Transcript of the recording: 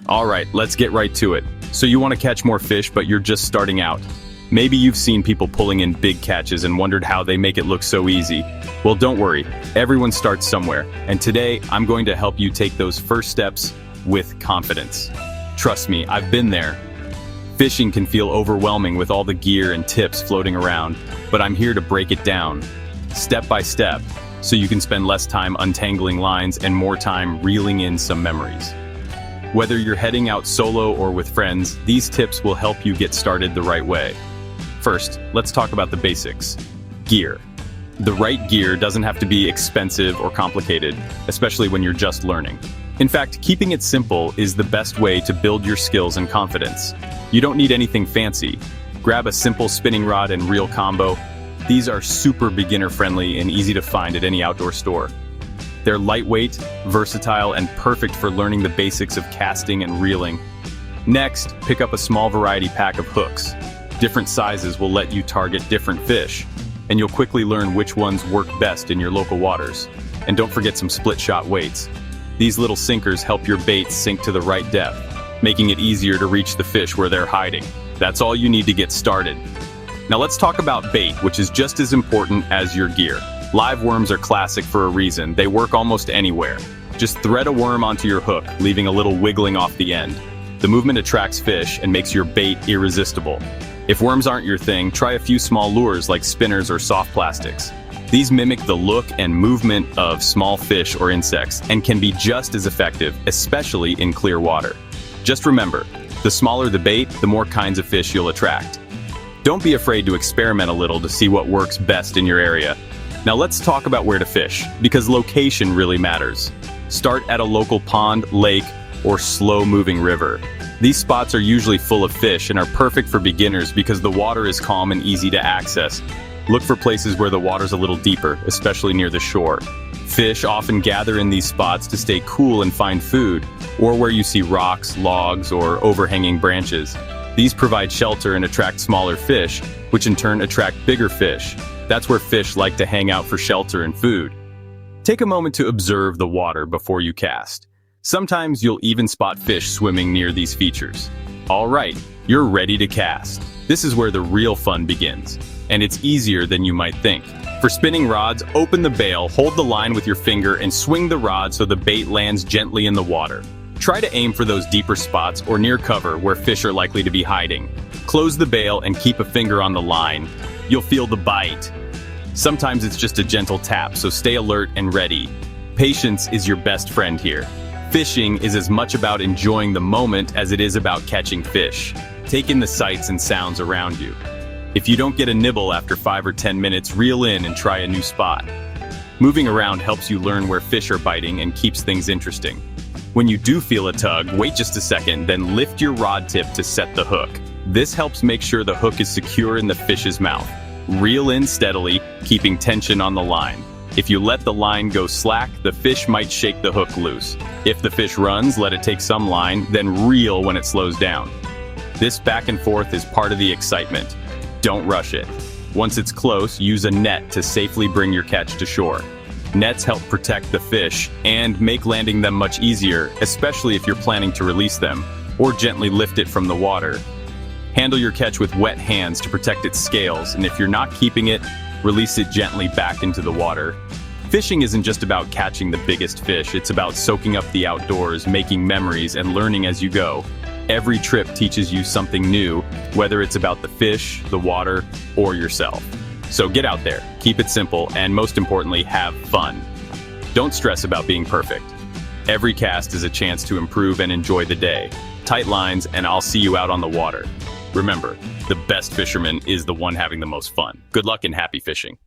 All right, let's get right to it. So you want to catch more fish, but you're just starting out. Maybe you've seen people pulling in big catches and wondered how they make it look so easy. Well, don't worry, everyone starts somewhere. And today, I'm going to help you take those first steps with confidence. Trust me, I've been there. Fishing can feel overwhelming with all the gear and tips floating around, but I'm here to break it down, step by step, so you can spend less time untangling lines and more time reeling in some memories. Whether you're heading out solo or with friends, these tips will help you get started the right way. First, let's talk about the basics. Gear. The right gear doesn't have to be expensive or complicated, especially when you're just learning. In fact, keeping it simple is the best way to build your skills and confidence. You don't need anything fancy. Grab a simple spinning rod and reel combo. These are super beginner-friendly and easy to find at any outdoor store. They're lightweight, versatile, and perfect for learning the basics of casting and reeling. Next, pick up a small variety pack of hooks. Different sizes will let you target different fish, and you'll quickly learn which ones work best in your local waters. And don't forget some split-shot weights. These little sinkers help your baits sink to the right depth, making it easier to reach the fish where they're hiding. That's all you need to get started. Now let's talk about bait, which is just as important as your gear. Live worms are classic for a reason. They work almost anywhere. Just thread a worm onto your hook, leaving a little wiggling off the end. The movement attracts fish and makes your bait irresistible. If worms aren't your thing, try a few small lures like spinners or soft plastics. These mimic the look and movement of small fish or insects and can be just as effective, especially in clear water. Just remember, the smaller the bait, the more kinds of fish you'll attract. Don't be afraid to experiment a little to see what works best in your area. Now let's talk about where to fish, because location really matters. Start at a local pond, lake, or slow-moving river. These spots are usually full of fish and are perfect for beginners because the water is calm and easy to access. Look for places where the water's a little deeper, especially near the shore. Fish often gather in these spots to stay cool and find food, or where you see rocks, logs, or overhanging branches. These provide shelter and attract smaller fish, which in turn attract bigger fish. That's where fish like to hang out for shelter and food. Take a moment to observe the water before you cast. Sometimes you'll even spot fish swimming near these features. All right, you're ready to cast. This is where the real fun begins, and it's easier than you might think. For spinning rods, open the bail, hold the line with your finger, and swing the rod so the bait lands gently in the water. Try to aim for those deeper spots or near cover where fish are likely to be hiding. Close the bail and keep a finger on the line. You'll feel the bite. Sometimes it's just a gentle tap, so stay alert and ready. Patience is your best friend here. Fishing is as much about enjoying the moment as it is about catching fish. Take in the sights and sounds around you. If you don't get a nibble after 5 or 10 minutes, reel in and try a new spot. Moving around helps you learn where fish are biting and keeps things interesting. When you do feel a tug, wait just a second, then lift your rod tip to set the hook. This helps make sure the hook is secure in the fish's mouth. Reel in steadily, keeping tension on the line. If you let the line go slack, the fish might shake the hook loose. If the fish runs, let it take some line, then reel when it slows down. This back and forth is part of the excitement. Don't rush it. Once it's close, use a net to safely bring your catch to shore. Nets help protect the fish and make landing them much easier, especially if you're planning to release them, or gently lift it from the water. Handle your catch with wet hands to protect its scales, and if you're not keeping it, release it gently back into the water. Fishing isn't just about catching the biggest fish, it's about soaking up the outdoors, making memories, and learning as you go. Every trip teaches you something new, whether it's about the fish, the water, or yourself. So get out there, keep it simple, and most importantly, have fun. Don't stress about being perfect. Every cast is a chance to improve and enjoy the day. Tight lines, and I'll see you out on the water. Remember, the best fisherman is the one having the most fun. Good luck and happy fishing.